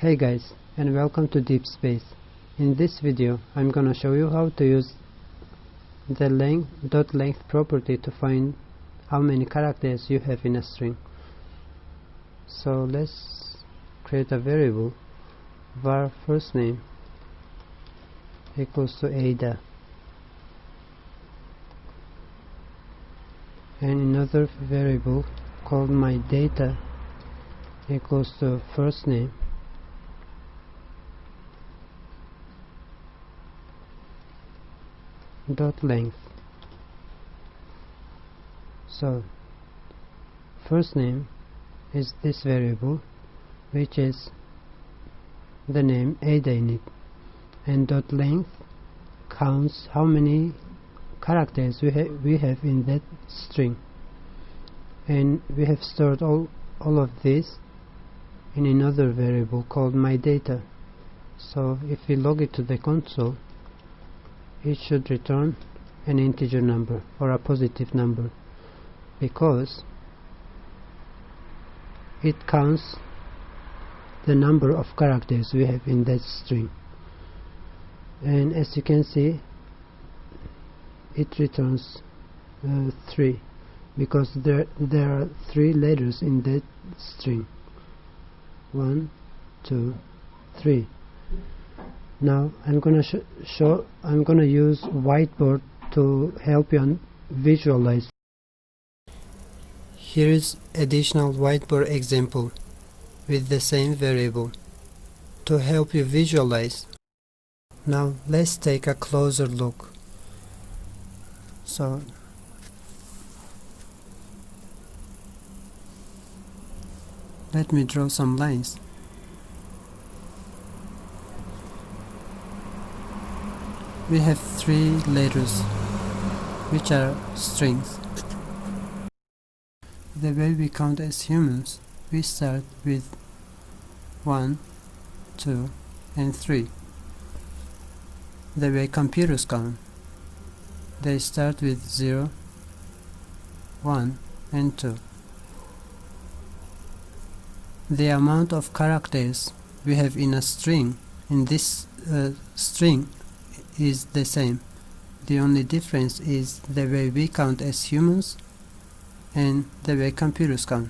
Hey guys, and welcome to Deep Space. In this video I'm gonna show you how to use the length property to find how many characters you have in a string. So let's create a variable var first name equals to Ada, and another variable called my data equals to first name dot length. So first name is this variable which is the name Ada in it, and dot length counts how many characters we have in that string, and we have stored all of this in another variable called my data. So if we log it to the console, it should return an integer number or a positive number, because it counts the number of characters we have in that string. And as you can see, it returns 3, because there are 3 letters in that string. 1, 2, 3. Now I'm gonna use whiteboard to help you visualize. Here is additional whiteboard example with the same variable to help you visualize. Now let's take a closer look. So let me draw some lines. We have 3 letters which are strings. The way we count as humans, we start with 1, 2, and 3. The way computers count, they start with 0, 1, and 2. The amount of characters we have in a string, in this string, is the same. The only difference is the way we count as humans and the way computers count.